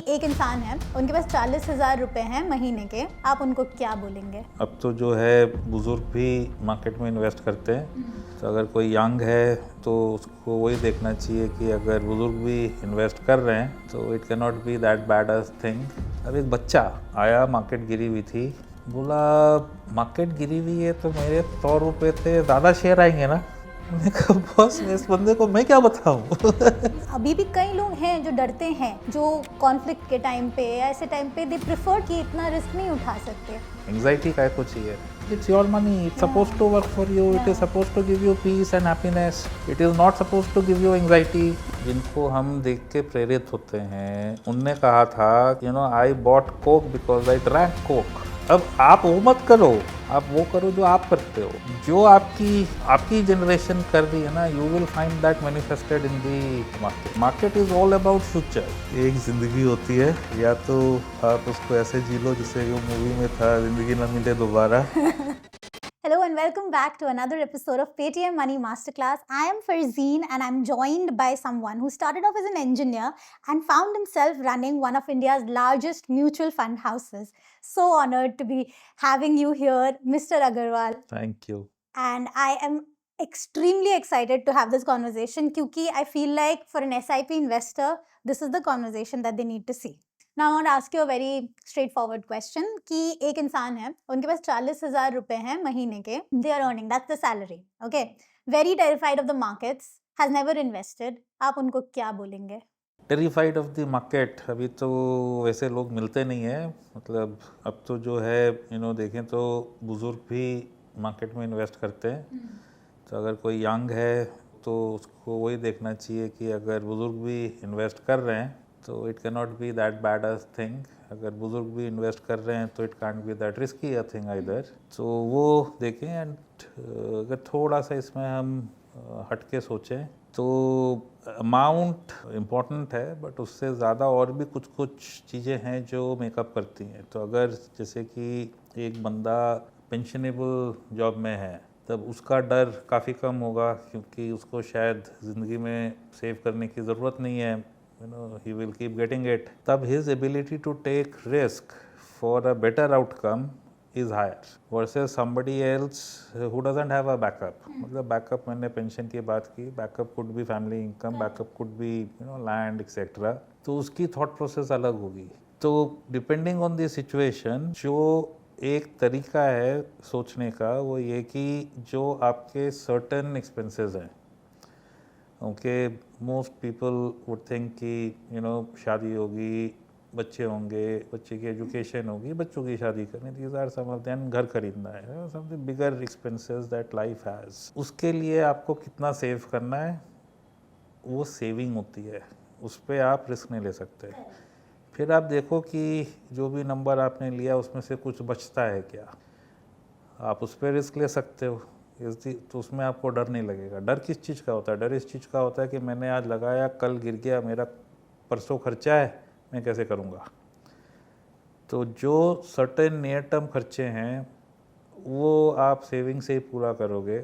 एक इंसान है, उनके पास 40,000 रुपए हैं महीने के, आप उनको क्या बोलेंगे? अब तो जो है बुज़ुर्ग भी मार्केट में इन्वेस्ट करते हैं। तो अगर कोई यंग है तो उसको वही देखना चाहिए कि अगर बुज़ुर्ग भी इन्वेस्ट कर रहे हैं तो it can not be that bad a thing. अब एक बच्चा आया, मार्केट गिरी हुई थी, बोला मार्केट गिरी हुई है तो मेरे 100 रुपये थे, ज़्यादा शेयर आएंगे ना। मैंने कहा बॉस, इस बंदे को मैं क्या बताऊँ। अभी भी कई लोग हैं जो डरते हैं, जो कॉन्फ्लिक्ट के टाइम पे या ऐसे टाइम पे दे प्रेफर कि इतना रिस्क नहीं उठा सकते। एंग्जाइटी काय को चाहिए? It's your money, it's suppose to work for you, it is suppose to give you peace and happiness, it is not suppose to give you anxiety. जिनको हम देख के प्रेरित होते हैं, उनने कहा था you know I bought Coke because I drank Coke. अब आप वो मत करो, आप वो करो जो आप करते हो, जो आपकी जनरेशन कर रही है ना। You will find that manifested in the market. Market is all about future. एक जिंदगी होती है, या तो आप उसको ऐसे जी लो जैसे वो मूवी में था, जिंदगी न मिले दोबारा। Hello and welcome back to another episode of Paytm Money Masterclass. I am Farzeen and I'm joined by someone who started off as an engineer and found himself running one of India's largest mutual fund houses. So honored to be having you here, Mr. Agarwal. Thank you. And I am extremely excited to have this conversation because I feel like for an SIP investor, this is the conversation that they need to see. Now I want to ask you a very straightforward question कि एक इंसान है, उनके पास 40,000 रुपए हैं महीने के, they are earning, that's the salary, okay? Very terrified of the markets, has never invested, आप उनको क्या बोलेंगे? टेरिफाइड ऑफ द मार्केट, अभी तो वैसे लोग मिलते नहीं हैं। मतलब अब तो जो है देखें तो बुज़ुर्ग भी मार्केट में इन्वेस्ट करते हैं। तो अगर कोई यंग है तो उसको वही देखना चाहिए कि अगर बुज़ुर्ग भी इन्वेस्ट कर रहे हैं तो it can not be that bad a thing. अगर बुज़ुर्ग भी इन्वेस्ट कर रहे हैं तो it can't be that risky a thing either. तो वो देखें। एंड अगर थोड़ा सा इसमें हम हटके सोचें तो अमाउंट इम्पॉर्टेंट है, बट उससे ज़्यादा और भी कुछ कुछ चीज़ें हैं जो मेकअप करती हैं। तो अगर जैसे कि एक बंदा पेंशनेबल जॉब में है, तब उसका डर काफ़ी कम होगा, क्योंकि उसको शायद ज़िंदगी में सेव करने की ज़रूरत नहीं है। He will keep getting it. तब his ability to take risk for a better outcome is higher versus somebody else who doesn't have a backup. मतलब बैकअप, मैंने पेंशन की बात की, backup could be family income, backup could be land etcetera. तो उसकी thought process अलग होगी। तो डिपेंडिंग ऑन द सिचुएशन, जो एक तरीका है सोचने का वो ये कि जो आपके सर्टेन एक्सपेंसेस हैं, okay, most people would think कि शादी होगी, बच्चे होंगे, बच्चे की एजुकेशन होगी, बच्चों की शादी करनी, these are some of them, घर खरीदना है, some of the bigger expenses that life has. उसके लिए आपको कितना सेव करना है, वो सेविंग होती है, उस पर आप रिस्क नहीं ले सकते। फिर आप देखो कि जो भी नंबर आपने लिया उसमें से कुछ बचता है क्या, आप उस पर रिस्क ले सकते हो। तो उसमें आपको डर नहीं लगेगा। डर किस चीज़ का होता है? डर इस चीज़ का होता है कि मैंने आज लगाया, कल गिर गया, मेरा परसों खर्चा है, मैं कैसे करूँगा। तो जो सर्टेन नियर टर्म खर्चे हैं वो आप सेविंग से ही पूरा करोगे।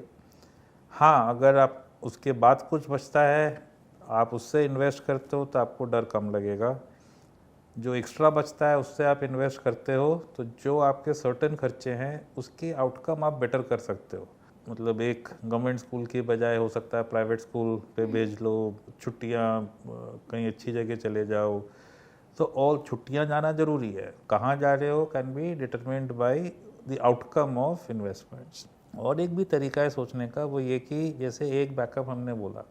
हाँ, अगर आप उसके बाद कुछ बचता है, आप उससे इन्वेस्ट करते हो तो आपको डर कम लगेगा। जो एक्स्ट्रा बचता है उससे आप इन्वेस्ट करते हो तो जो आपके सर्टेन खर्चे हैं उसकी आउटकम आप बेटर कर सकते हो। मतलब एक गवर्नमेंट स्कूल की बजाय हो सकता है प्राइवेट स्कूल पे भेज लो, छुट्टियाँ कहीं अच्छी जगह चले जाओ। तो और छुट्टियाँ जाना ज़रूरी है, कहाँ जा रहे हो can be determined by the outcome of investments. और एक भी तरीका है सोचने का, वो ये कि जैसे एक बैकअप हमने बोला,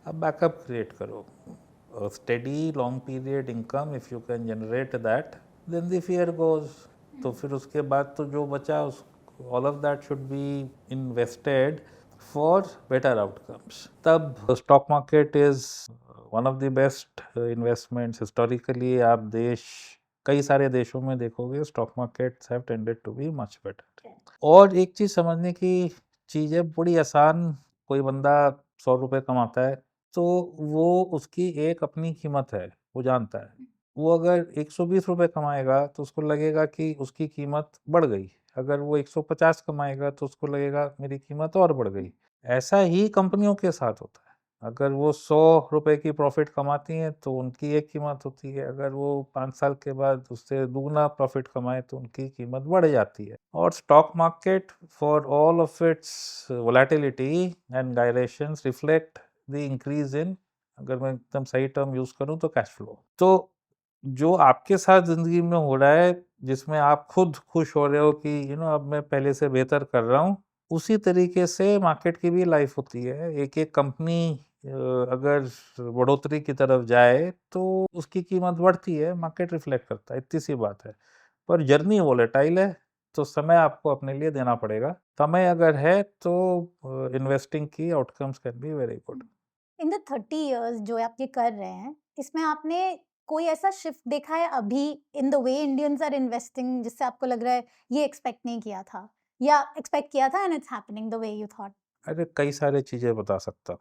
अब बैकअप क्रिएट करो, steady long period income, if you can generate that then the fear goes. तो फिर उसके बाद तो जो बचा उस all of that should be invested for better outcomes. तब stock market is one of the best investments. Historically आप कई सारे देशों में देखोगे stock markets have tended to be much better. और एक चीज़ समझने की चीज़ है, बड़ी आसान। कोई बंदा 100 रुपये कमाता है तो वो उसकी एक अपनी कीमत है, वो जानता है। वो अगर 120 रुपये कमाएगा तो उसको लगेगा कि उसकी कीमत बढ़ गई। अगर वो 150 कमाएगा तो उसको लगेगा मेरी कीमत और बढ़ गई। ऐसा ही कंपनियों के साथ होता है। अगर वो 100 रुपए की प्रॉफिट कमाती हैं तो उनकी एक कीमत होती है, अगर वो 5 साल के बाद उससे दुगना प्रॉफिट कमाए तो उनकी कीमत बढ़ जाती है। और stock market for all of its volatility and gyrations reflect the increase in, अगर मैं एकदम सही टर्म यूज करूं तो कैश फ्लो। तो जो आपके साथ जिंदगी में हो रहा है, जिसमें आप खुद खुश हो रहे हो कि अब मैं पहले से बेहतर कर रहा हूँ, उसी तरीके से मार्केट की भी लाइफ होती है। एक एक कंपनी अगर बढ़ोतरी की तरफ जाए तो उसकी कीमत बढ़ती है, मार्केट रिफ्लेक्ट करता है, इतनी सी बात है। पर जर्नी वोलेटाइल है, तो समय आपको अपने लिए देना पड़ेगा। समय अगर है तो इन्वेस्टिंग की outcomes can be very good. In the 30 years जो आप ये कर रहे हैं, इसमें आपने कोई ऐसा शिफ्ट देखा है अभी in the way Indians are investing, जिससे आपको लग रहा है ये एक्सपेक्ट नहीं किया था, या एक्सपेक्ट किया था and it's happening the way you thought? अरे कई सारे चीजें बता सकता हूँ।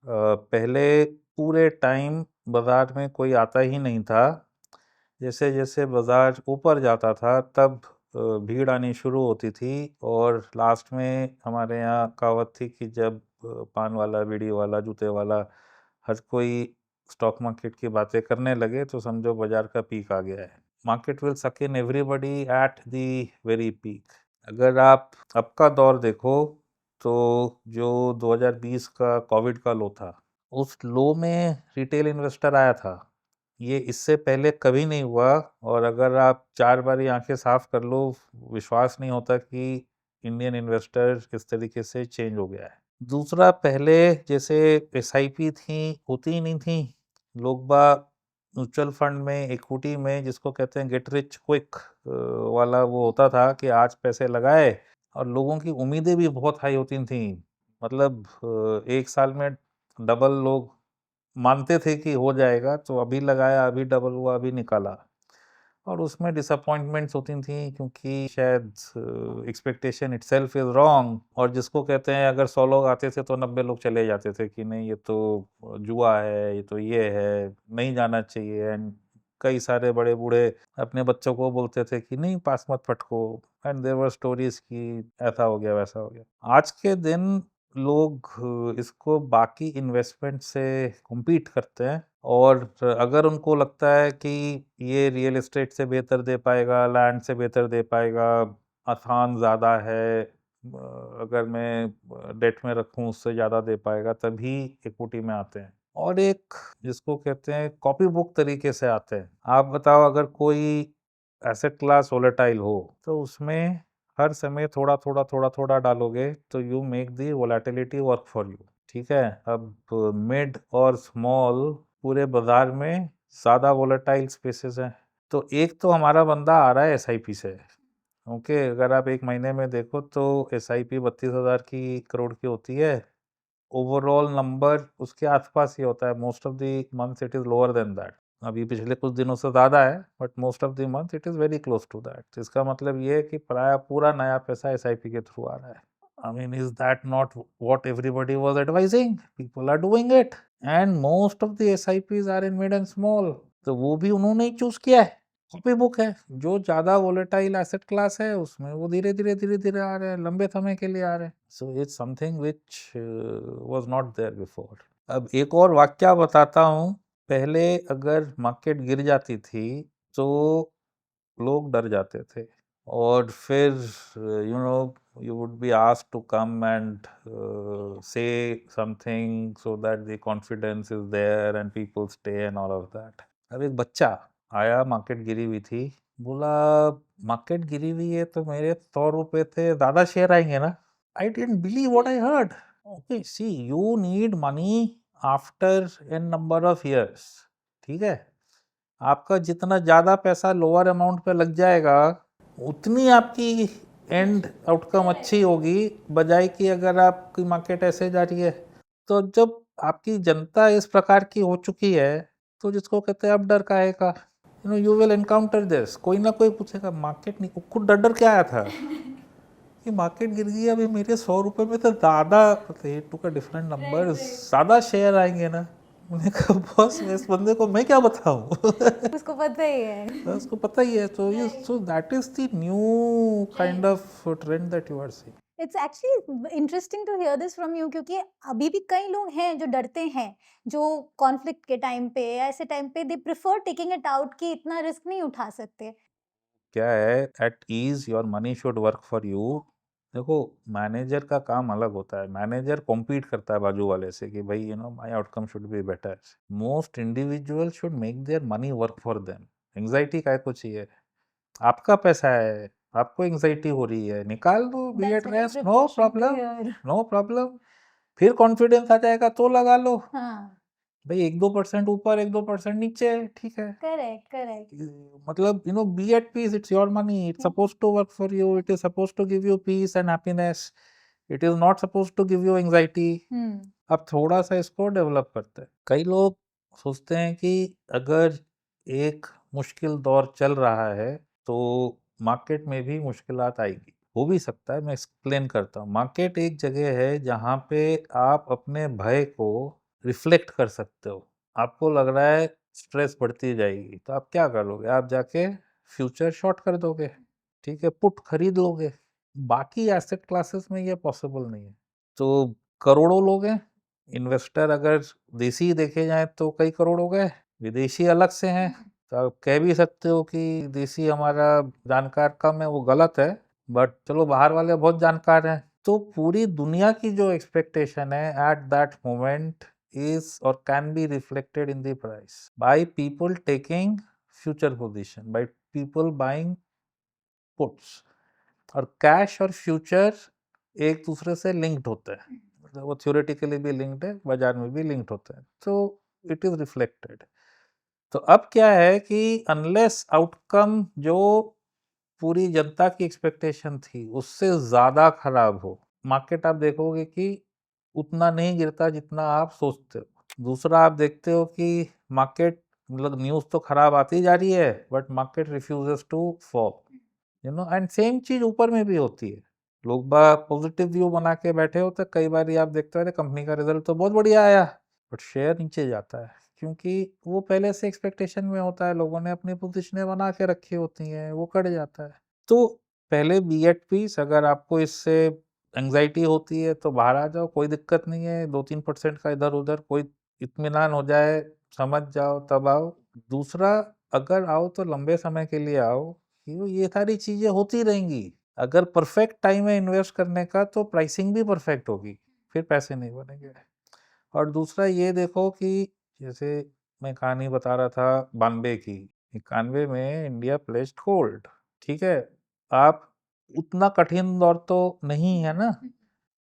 पहले पूरे टाइम बाजार में कोई आता ही नहीं था। जैसे जैसे बाजार ऊपर जाता था तब भीड़ आनी शुरू होती थी, और लास्ट में हमारे यहाँ कहावत थी कि जब पान वाला, बीड़ी वाला, जूते वाला हर कोई स्टॉक मार्केट की बातें करने लगे तो समझो बाजार का पीक आ गया है। मार्केट विल सक इन everybody at the very peak. अगर आप अब का दौर देखो तो जो 2020 का कोविड का लो था, उस लो में रिटेल इन्वेस्टर आया था। ये इससे पहले कभी नहीं हुआ, और अगर आप 4 बारी आंखें साफ कर लो, विश्वास नहीं होता कि इंडियन इन्वेस्टर इस तरीके से चेंज हो गया है। दूसरा, पहले जैसे एसआईपी थी, होती ही नहीं थी। लोग बाग म्यूचुअल फंड में, इक्विटी में, जिसको कहते हैं गेट रिच क्विक वाला, वो होता था कि आज पैसे लगाए, और लोगों की उम्मीदें भी बहुत हाई होती थी। मतलब 1 साल में डबल लोग मानते थे कि हो जाएगा, तो अभी लगाया, अभी डबल हुआ, अभी निकाला। और उसमें डिसअपॉइंटमेंट्स होती थी क्योंकि शायद एक्सपेक्टेशन इटसेल्फ इज रॉन्ग, और जिसको कहते हैं अगर 100 लोग आते थे तो 90 लोग चले जाते थे कि नहीं ये तो जुआ है, ये तो ये है, नहीं जाना चाहिए। एंड कई सारे बड़े बूढ़े अपने बच्चों को बोलते थे कि नहीं पास मत पटको, एंड देयर वर स्टोरीज कि ऐसा हो गया, वैसा हो गया। आज के दिन लोग इसको बाकी इन्वेस्टमेंट से compete करते हैं, और अगर उनको लगता है कि ये रियल एस्टेट से बेहतर दे पाएगा, लैंड से बेहतर दे पाएगा, आसान ज़्यादा है, अगर मैं डेट में रखूं उससे ज़्यादा दे पाएगा, तभी इक्विटी में आते हैं। और एक जिसको कहते हैं कॉपी बुक तरीके से आते हैं। आप बताओ, अगर कोई एसेट क्लास वोलेटाइल हो तो उसमें हर समय थोड़ा थोड़ा थोड़ा थोड़ा डालोगे तो you make the volatility work for you. ठीक है। अब मिड और स्मॉल पूरे बाजार में ज़्यादा वोलेटाइल स्पेसेस हैं। तो एक तो हमारा बंदा आ रहा है एसआईपी से। ओके, अगर आप एक महीने में देखो तो एसआईपी 32,000 की करोड़ की होती है। ओवरऑल नंबर उसके आसपास ही होता है। Most of the months it is lower than that. अभी पिछले कुछ दिनों से ज़्यादा है, but most of the month it is very close to that. इसका मतलब ये है कि प्राय पूरा नया पैसा एसआईपी के थ्रू आ रहा है। I mean, is that not what everybody was advising? People are doing it, and most of the SIPs are in mid and small. तो वो भी उन्होंने ही चूज किया है। कॉपी बुक है, जो ज्यादा वोलेटाइल एसेट क्लास है उसमें वो धीरे धीरे धीरे धीरे आ रहे हैं, लंबे समय के लिए आ रहे हैं। So it's something which was not there before. अब एक और वाक्या बताता हूँ। पहले अगर मार्केट गिर जाती थी तो लोग डर जाते थे, और फिर you would be asked to come and say something so that the confidence is there and people stay and all of that. अब एक बच्चा आया, मार्केट गिरी हुई थी, बोला मार्केट गिरी हुई है तो मेरे 100 रुपए थे, ज्यादा शेयर आएंगे ना। I didn't believe what I heard. Okay, see, you need money after n number of years. ठीक है। आपका जितना ज़्यादा पैसा लोअर अमाउंट पे लग जाएगा, उतनी आपकी एंड आउटकम अच्छी होगी, बजाय कि अगर आपकी मार्केट ऐसे जा रही है। तो जब आपकी जनता इस प्रकार की हो चुकी है तो जिसको कहते हैं अब डर काहे का, यू विल एनकाउंटर दिस। कोई ना कोई पूछेगा मार्केट नहीं, खुद डर डर के आया था कि मार्केट गिर गई, अभी मेरे 100 रुपए में तो ज़्यादा टू डिफरेंट नंबर, ज़्यादा शेयर आएंगे ना। मैंने कहा बॉस, इस बंदे को मैं क्या बताऊं। उसको पता ही है। उसको पता ही है। तो ये, so that is the new kind of trend that you are seeing. It's actually interesting to hear this from you, क्योंकि अभी भी कई लोग हैं जो डरते हैं, जो कॉन्फ्लिक्ट के टाइम पे या ऐसे टाइम पे they prefer taking it out कि इतना रिस्क नहीं उठा सकते। क्या है, it is your money should work for you. देखो, मैनेजर का काम अलग होता है। मैनेजर कॉम्पीट करता है बाजू वाले से कि भाई my outcome should be better. Most individual should make their money work for them. Anxiety काय को चाहिए? आपका पैसा है, आपको एंग्जाइटी हो रही है, निकाल दो, be that's at very rest, no refreshing to problem, here. No problem. फिर कॉन्फिडेंस आ जाएगा तो लगा लो। हाँ, भाई 1-2% ऊपर, 1-2% नीचे, ठीक है। Correct, correct. मतलब be at peace, it's your money, it's supposed to work for you, it is supposed to give you peace and happiness, it is not supposed to give you anxiety. अब थोड़ा सा इसको develop करते हैं। कई लोग सोचते हैं कि अगर एक मुश्किल दौर चल रहा है तो मार्केट में भी मुश्किलात आएगी। हो भी सकता है, मैं एक्सप्लेन करता हूँ। मार्केट एक जगह है जहाँ पे आप अपने भय को रिफ्लेक्ट कर सकते हो। आपको लग रहा है स्ट्रेस बढ़ती जाएगी, तो आप क्या करोगे? आप जाके फ्यूचर शॉर्ट कर दोगे, ठीक है, पुट खरीद लोगे। बाकी एसेट क्लासेस में ये पॉसिबल नहीं है। तो करोड़ों लोग हैं इन्वेस्टर। अगर देसी देखे जाए तो कई करोड़ हो गए, विदेशी अलग से हैं। तो आप कह भी सकते हो कि देसी हमारा जानकार कम है, वो गलत है, बट चलो बाहर वाले बहुत जानकार हैं। तो पूरी दुनिया की जो एक्सपेक्टेशन है at that moment is or can be reflected in the price by people taking future position, by people buying puts। और कैश और फ्यूचर एक दूसरे से लिंक्ड होते हैं, मतलब वो थ्योरेटिकली भी लिंक्ड है, बाजार में भी लिंक्ड होते हैं, तो इट इज रिफ्लेक्टेड। तो अब क्या है कि अनलेस आउटकम जो पूरी जनता की एक्सपेक्टेशन थी उससे ज्यादा खराब हो, मार्केट आप देखोगे कि उतना नहीं गिरता जितना आप सोचते हो। दूसरा, आप देखते हो कि मार्केट, मतलब न्यूज तो खराब आती जा रही है but market refuses to fall, and same चीज ऊपर में भी होती है। लोग पॉजिटिव व्यू बना के बैठे होते, कई बार आप देखते हो कंपनी का रिजल्ट तो बहुत बढ़िया आया, बट शेयर नीचे जाता है, क्योंकि वो पहले से एक्सपेक्टेशन में होता है, लोगों ने अपनी पोजीशनें बना के रखी होती हैं, वो कट जाता है। तो पहले बी एट पीस। अगर आपको इससे एंग्जाइटी होती है तो बाहर आ जाओ, कोई दिक्कत नहीं है। 2-3% का इधर उधर कोई इत्मीनान हो जाए, समझ जाओ तब आओ। दूसरा, अगर आओ तो लंबे समय के लिए आओ, ये सारी चीजें होती रहेंगी। अगर परफेक्ट टाइम है इन्वेस्ट करने का तो प्राइसिंग भी परफेक्ट होगी, फिर पैसे नहीं बनेंगे। और दूसरा ये देखो कि जैसे मैं कहानी बता रहा था 92 की, 91 में इंडिया प्लेस्ड गोल्ड, ठीक है। आप, उतना कठिन दौर तो नहीं है ना,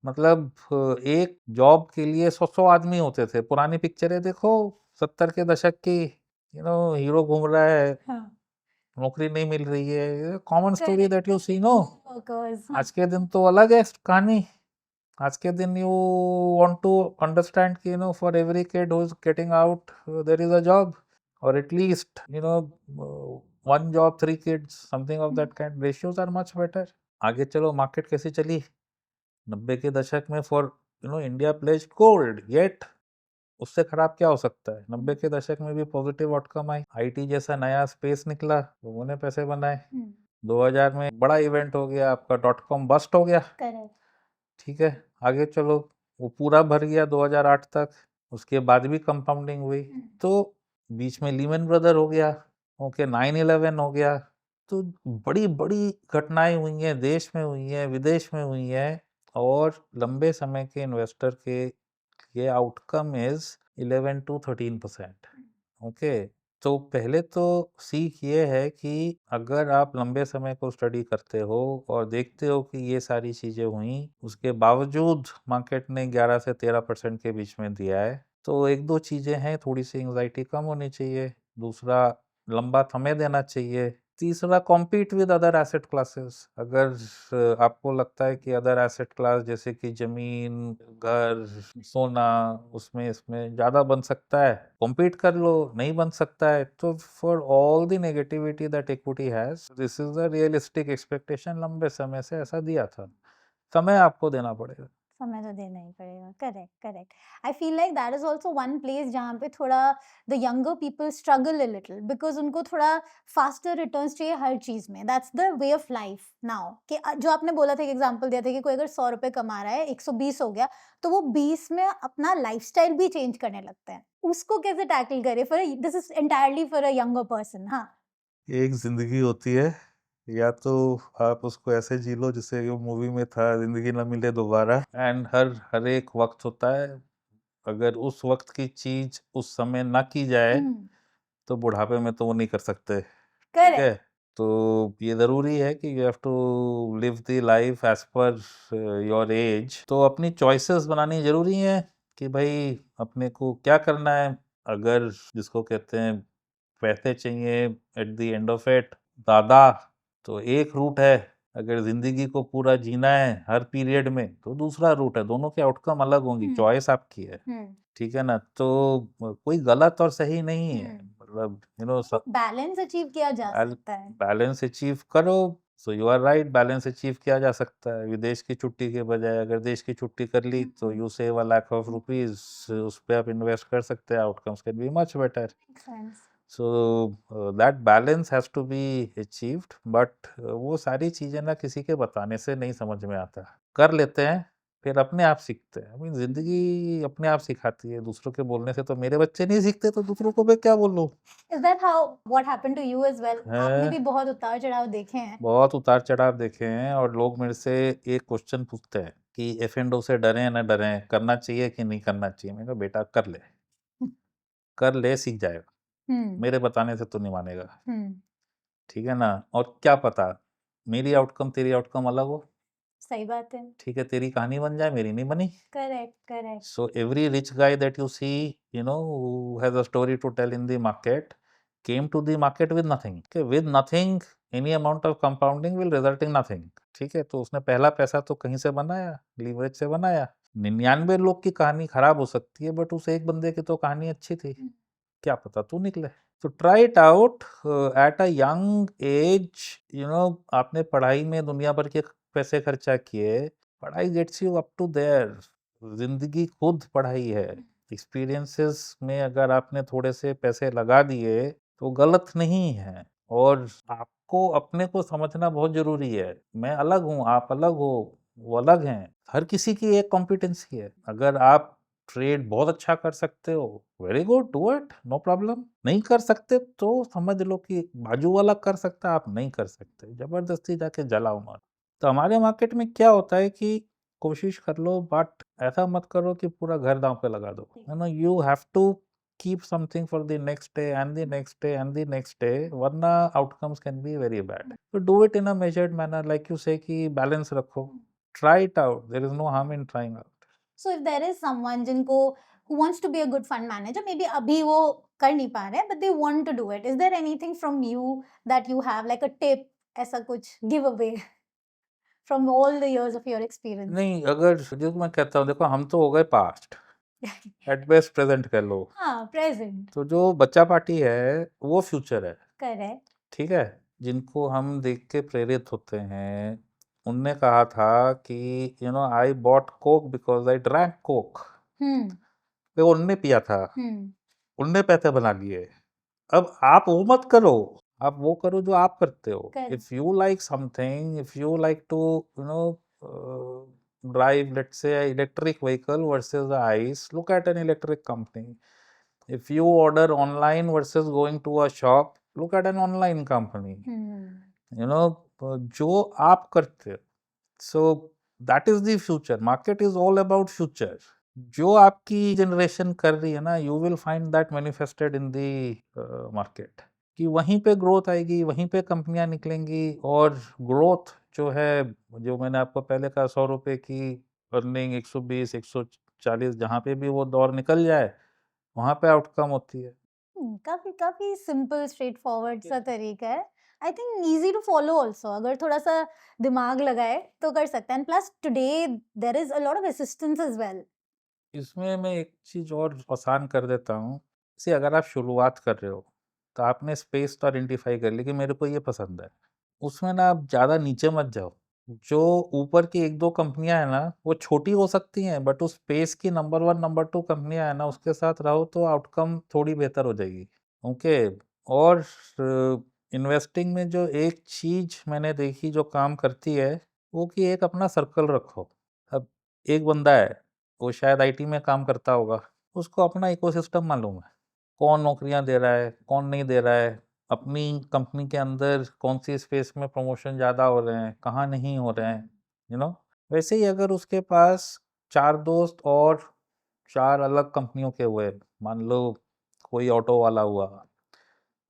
मतलब एक जॉब के लिए 100 आदमी होते थे। पुरानी पिक्चरें देखो 70 के दशक की, हीरो घूम रहा है, हाँ, नौकरी नहीं मिल रही है, common story correct. That you see no. Workers, हाँ, आज के दिन तो अलग है कहानी। आज के दिन यू वांट टू अंडरस्टैंड कि for every kid who is getting out there is a job, और at least 1 job 3 kids, something of that kind. Ratios are much better. आगे चलो, मार्केट कैसी चली 90 के दशक में, for India placed gold, yet उससे खराब क्या हो सकता है? 90 के दशक में भी पॉजिटिव आउटकम आई, आईटी जैसा नया स्पेस निकला, लोगों ने पैसे बनाए। 2000 में बड़ा इवेंट हो गया, आपका .com बस्ट हो गया, करेक्ट। ठीक है। आगे चलो, वो पूरा भर गया 2008 तक, उसके बाद भी कंपाउंडिंग हुई। तो बीच में लीमन ब्रदर हो गया, ओके, 9/11 हो गया। तो बड़ी बड़ी घटनाएं हुई हैं, देश में हुई हैं, विदेश में हुई हैं, और लंबे समय के इन्वेस्टर के ये आउटकम इज 11 to 13%। ओके। तो पहले तो सीख ये है कि अगर आप लंबे समय को स्टडी करते हो और देखते हो कि ये सारी चीजें हुई, उसके बावजूद मार्केट ने 11 से 13% के बीच में दिया है, तो एक दो चीजें हैं, थोड़ी सी एंग्जाइटी कम होनी चाहिए। दूसरा, लंबा समय देना चाहिए। तीसरा, compete with other asset classes. अगर आपको लगता है कि अदर एसेट क्लास जैसे कि जमीन, घर, सोना, उसमें इसमें ज्यादा बन सकता है, कॉम्पीट कर लो। नहीं बन सकता है तो for all the negativity that equity has, this is the realistic expectation, लंबे समय से ऐसा दिया था, समय आपको देना पड़ेगा। समय तो देना ही पड़ेगा। Correct, correct. I feel like that is also one place जहाँ पे थोड़ा the younger people struggle a little because उनको थोड़ा फास्टर रिटर्न्स चाहिए हर चीज़ में। That's the way of life now कि जो आपने बोला था, एक एग्ज़ाम्पल दिया था कि कोई अगर ₹100 कमा रहा है, 120 हो गया, तो वो 20 में अपना लाइफ़स्टाइल भी चेंज करने लगता है। उसको कैसे टैकल करें? This is entirely for a younger person. हाँ। एक जिंदगी होती है, या तो आप उसको ऐसे जी लो जैसे वो मूवी में था, जिंदगी ना मिले दोबारा। एंड हर एक वक्त होता है, अगर उस वक्त की चीज उस समय ना की जाए हुँ, तो बुढ़ापे में तो वो नहीं कर सकते, ठीक करेक्ट। है। तो ये ज़रूरी है कि you have to live the life as per your age. तो अपनी चॉइसेस बनानी ज़रूरी है कि भाई अपने को क्या करना है। अगर जिसको कहते हैं पैसे चाहिए at the end of it दादा, तो एक रूट है। अगर ज़िंदगी को पूरा जीना है हर पीरियड में तो दूसरा रूट है। दोनों के आउटकम अलग होंगी, हुँ, चॉइस आपकी है, हुँ, ठीक है ना। तो कोई गलत और सही नहीं है, हुँ। मतलब यू नो बैलेंस अचीव किया जा सकता है। बैलेंस अचीव करो। So you are right, balance achieve किया जा सकता है। विदेश की छुट्टी के बजाय अगर देश की छुट्टी कर ली तो हुँ, you save a lakh of rupees, उस पे आप इन्वेस्ट कर सकते हैं। Outcomes can be much better. Makes sense. So that balance has to be achieved, but वो सारी चीजें ना किसी के बताने से नहीं समझ में आता। कर लेते हैं फिर अपने आप सीखते हैं। I mean, जिंदगी अपने आप सिखाती है, दूसरों के बोलने से। तो मेरे बच्चे नहीं सीखते तो दूसरों को मैं क्या बोलूं। Is that how what happened to you as well? आपने है, भी बहुत उतार-चढ़ाव देखे हैं। बहुत उतार चढ़ाव देखे हैं। और लोग मेरे से एक क्वेश्चन पूछते हैं कि एफ एंड ओ से डरें ना डरें, करना चाहिए कि नहीं करना चाहिए। मैंने कहा बेटा कर ले, कर ले, सीख जाएगा। हुँ, मेरे बताने से तो नहीं मानेगा, हुँ, ठीक है ना। और क्या पता मेरी आउटकम तेरी आउटकम अलग हो, सही बात है। ठीक है। तेरी कहानी बन जाए, मेरी नहीं बनी। Correct, correct. So every rich guy that you see, who has a story to tell in the market, came to the market with nothing. Okay, with nothing, any amount of compounding will result in nothing. ठीक है, तो उसने पहला पैसा तो कहीं से बनाया, लीवरेज से बनाया। 99 लोग की कहानी खराब हो सकती है, बट उस एक बंदे की तो कहानी अच्छी थी। हुँ, क्या पता तू निकले। तो try it out at a young age. आपने पढ़ाई में दुनिया भर के पैसे खर्चा किए, पढ़ाई gets you up to there. जिंदगी खुद पढ़ाई है। एक्सपीरियंसेस में अगर आपने थोड़े से पैसे लगा दिए तो गलत नहीं है। और आपको अपने को समझना बहुत जरूरी है। मैं अलग हूँ, आप अलग हो, वो अलग हैं। हर किसी की एक कॉम्पिटेंसी है। अगर आप ट्रेड बहुत अच्छा कर सकते हो, very good, do it, no problem. नहीं कर सकते तो समझ लो कि बाजू वाला कर सकता है, आप नहीं कर सकते, जबरदस्ती जाके जलाओ मत। तो हमारे मार्केट में क्या होता है कि कोशिश कर लो, बट ऐसा मत करो कि पूरा घर दांव पे लगा दो। You have to keep something for the next day and the next day and the next day, वरना outcomes can be very bad. तो do it in a measured manner, like you say कि balance रखो। Try it out, there is no harm in trying out. So if there is someone जिनको who wants to be a good fund manager, may be अभी वो कर नहीं पा रहे हैं, but they want to do it. Is there anything from you that you have like a tip, ऐसा कुछ give away from all the years of your experience? नहीं, अगर जो मैं कहता हूँ, देखो हम तो हो गए पास्ट, एट बेस्ट प्रेजेंट कह लो। हाँ, प्रेज़ेंट। तो जो बच्चा पार्टी है वो फ्यूचर है, करेक्ट। ठीक है। जिनको हम देख के प्रेरित होते हैं, उनने कहा था कि I bought Coke because I drank Coke. हुँ, वो उनने पिया था, हुँ, उनने पैसे बना लिए। अब आप वो मत करो, आप वो करो जो आप करते हो। Correct. If you like something, if you like to drive, let's say electric vehicle versus ICE, look at an electric company. If you order online versus going to a shop, look at an online company. हुँ, जो आप करते हो, so that is the future. Market is all about future. जो आपकी generation कर रही है ना, you will find that manifested in the market. कि वहीं पे ग्रोथ आएगी, वहीं पे कंपनियां निकलेंगी। और ग्रोथ जो है, जो मैंने आपको पहले कहा, 100 रुपए की अर्निंग 120 140, जहाँ पे भी वो दौर निकल जाए वहां पे आउटकम होती है। काफ़ी काफ़ी सिंपल स्ट्रेट फॉरवर्ड सा तरीका है। I think easy to follow also, अगर थोड़ा-सा दिमाग लगाए तो कर सकते हैं। And plus today there is a lot of assistance as well. इसमें मैं एक चीज और आसान कर देता हूँ। जैसे अगर आप शुरुआत कर रहे हो तो आपने स्पेस तो आइडेंटिफाई कर ली कि मेरे को ये पसंद है, उसमें ना आप ज्यादा नीचे मत जाओ। जो ऊपर की एक दो कंपनियां हैं ना वो छोटी हो सकती हैं, बट उस स्पेस की नंबर वन नंबर टू कंपनियां हैं ना उसके साथ रहो तो आउटकम थोड़ी बेहतर हो जाएगी। ओके। और इन्वेस्टिंग में जो एक चीज मैंने देखी जो काम करती है वो कि एक अपना सर्कल रखो। अब एक बंदा है, वो शायद आईटी में काम करता होगा, उसको अपना इकोसिस्टम मालूम है, कौन नौकरियां दे रहा है कौन नहीं दे रहा है, अपनी कंपनी के अंदर कौन सी स्पेस में प्रमोशन ज़्यादा हो रहे हैं कहाँ नहीं हो रहे हैं, वैसे ही अगर उसके पास चार दोस्त और चार अलग कंपनियों के हुए, मान लो कोई ऑटो वाला हुआ,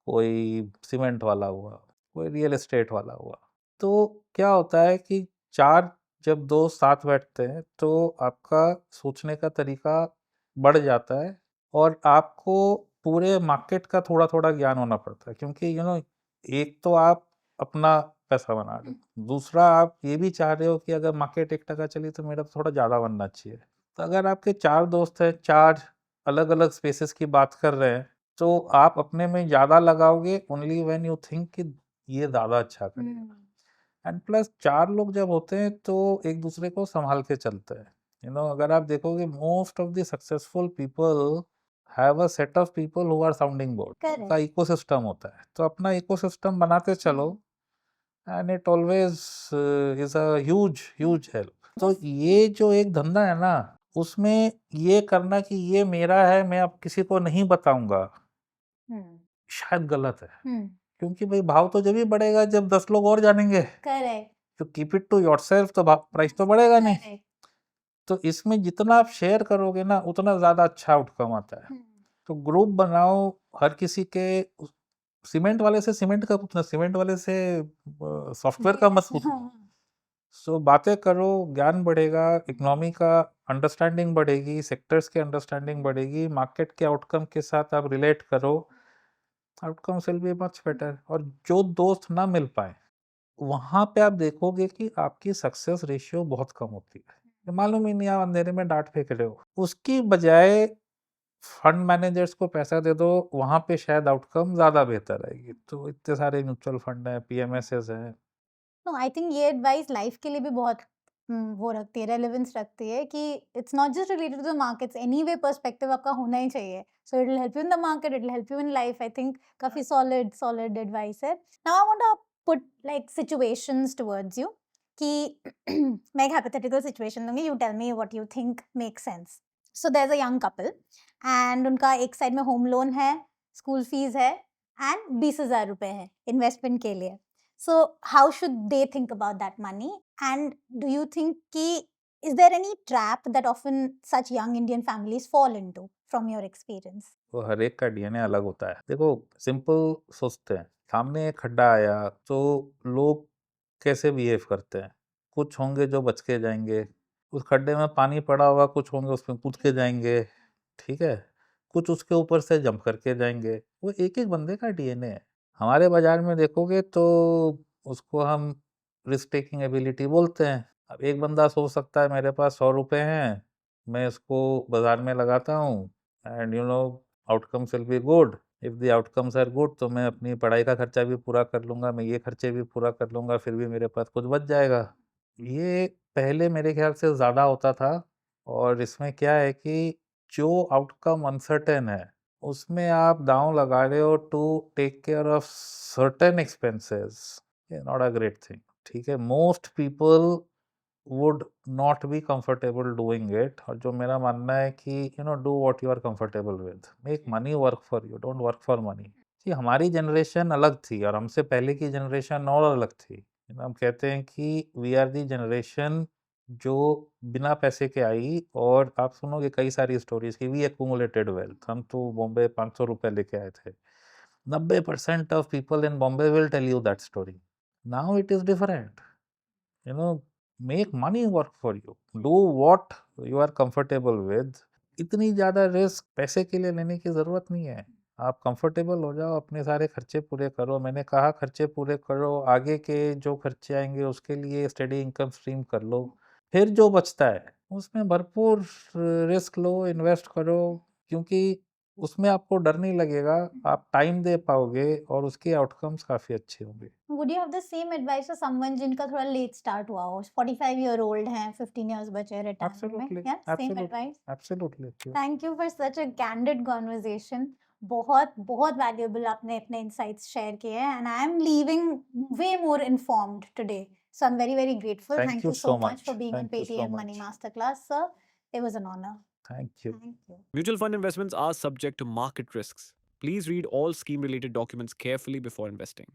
कोई सीमेंट वाला हुआ, कोई रियल एस्टेट वाला हुआ, तो क्या होता है कि चार जब दोस्त साथ बैठते हैं तो आपका सोचने का तरीका बढ़ जाता है और आपको पूरे मार्केट का थोड़ा थोड़ा ज्ञान होना पड़ता है, क्योंकि एक तो आप अपना पैसा बना रहे हो, दूसरा आप ये भी चाह रहे हो कि अगर मार्केट 1 टका चली तो मेरा तो थोड़ा ज़्यादा बनना चाहिए। तो अगर आपके चार दोस्त हैं, चार अलग अलग स्पेसेस की बात कर रहे हैं, तो आप अपने में ज़्यादा लगाओगे ओनली व्हेन यू थिंक कि ये ज़्यादा अच्छा करेगा। एंड प्लस चार लोग जब होते हैं तो एक दूसरे को संभाल के चलते हैं। अगर आप देखोगे most of the successful people have a set of people who are sounding board का करेक्ट। इकोसिस्टम होता है, तो अपना इकोसिस्टम बनाते चलो and it always is a huge huge help. तो ये जो एक धंधा है ना उसमें ये करना कि ये मेरा है मैं अब किसी को नहीं बताऊंगा शायद गलत है, क्योंकि भाई भाव तो जब भी बढ़ेगा जब 10 लोग और जानेंगे। करेक्ट। तो कीप इट टू योरसेल्फ, तो प्राइस तो बढ़ेगा नहीं। करेक्ट। तो इसमें जितना आप शेयर करोगे ना उतना ज्यादा अच्छा आउटकम आता है। तो ग्रुप बनाओ, हर किसी के सीमेंट वाले से सीमेंट का पूछना, सीमेंट वाले से सॉफ्टवेयर का मत पूछना। सो बातें करो, ज्ञान बढ़ेगा, इकोनॉमी का अंडरस्टैंडिंग बढ़ेगी, सेक्टर्स की अंडरस्टैंडिंग बढ़ेगी, मार्केट के आउटकम के साथ आप रिलेट करो, outcomes will B much better. और जो दोस्त ना मिल पाए वहां पे आप देखोगे कि आपकी सक्सेस रेशियो बहुत कम होती है। ये मालूम ही नहीं आप अंधेरे में डांट फेंक रहे हो, उसकी बजाय फंड मैनेजर्स को पैसा दे दो, वहां पे शायद आउटकम ज्यादा बेहतर आएगी। तो इतने सारे म्यूचुअल फंड है, पीएमएसएस है। नो, आई थिंक ये एडवाइस लाइफ के लिए भी बहुत वो रखती है, रेलेवेंस रखती है कि it's not just related to the markets, anyway perspective आपका होना ही चाहिए। So it will help you in the market, it will help you in life. I think काफी सॉलिड सॉलिड एडवाइस है। Now I want to put like situations towards you कि मैं एक hypothetical situation दूंगी, you tell me what you think make sense. So there is a young couple and उनका एक side में home loan है, school fees है and 20,000 रुपए है इन्वेस्टमेंट के लिए। So how should they think about that money? And do you think is there any trap that often such young Indian families fall into from your experience? तो हर एक का DNA अलग होता है। देखो, सिंपल सोचते हैं, सामने एक खड्डा आया तो लोग कैसे बिहेव करते हैं। कुछ होंगे जो बच के जाएंगे, उस खड्डे में पानी पड़ा होगा, कुछ होंगे उसमें कूद के जाएंगे, ठीक है, कुछ उसके ऊपर से जंप करके जाएंगे। वो एक एक बंदे का डीएनए है। हमारे बाजार में देखोगे तो उसको हम रिस्क टेकिंग एबिलिटी बोलते हैं। अब एक बंदा सोच सकता है मेरे पास 100 रुपए हैं, मैं इसको बाजार में लगाता हूँ and outcomes will be good. If the outcomes are good तो मैं अपनी पढ़ाई का खर्चा भी पूरा कर लूंगा, मैं ये खर्चे भी पूरा कर लूंगा, फिर भी मेरे पास कुछ बच जाएगा। ये पहले मेरे ख्याल से ज़्यादा होता था। और इसमें क्या है कि जो आउटकम अनसर्टेन है उसमें आप दांव लगा रहे हो to take care of certain expenses, ये नॉट अ ग्रेट थिंग। ठीक है, most people would not be comfortable doing it. और जो मेरा मानना है कि do what you are comfortable with, make money work for you, don't work for money. कि हमारी जनरेशन अलग थी और हमसे पहले की जनरेशन और अलग थी। हम कहते हैं कि वी आर दी जनरेशन जो बिना पैसे के आई। और आप सुनोगे कई सारी स्टोरीज की वी एक्यूमुलेटेड वेल्थ, हम तो बॉम्बे 500 रुपए लेके आए थे। 90% of people in Bombay will tell you that story. Now it is different. you know make money work for you, do what you are comfortable with। इतनी ज्यादा रिस्क पैसे के लिए लेने की जरूरत नहीं है। आप कंफर्टेबल हो जाओ, अपने सारे खर्चे पूरे करो। मैंने कहा खर्चे पूरे करो, आगे के जो खर्चे आएंगे उसके लिए स्टेडी इनकम स्ट्रीम कर लो। फिर जो बचता है उसमें भरपूर रिस्क लो, इन्वेस्ट करो। क्योंकि उसमें आपको डर नहीं लगेगा, आप टाइम दे पाओगे और उसके आउटकम्स काफ़ी अच्छे होंगे। Would you have the same advice for someone जिनका थोड़ा लेट स्टार्ट हुआ हो, 45-year-old हैं, 15 years बचे रिटायरमेंट में? Absolutely, Yeah, same absolutely, advice. Absolutely. Thank you for such a candid conversation. बहुत बहुत वैल्यूएबल आपने अपने इनसाइट्स शेयर किए हैं and I am leaving way more informed today. So I'm very very grateful. Thank Thank you you so so much much. for being on Thank you so Paytm Money much. Masterclass, sir. It was an honor. Thank you. Thank you. Mutual fund investments are subject to market risks. Please read all scheme related documents carefully before investing.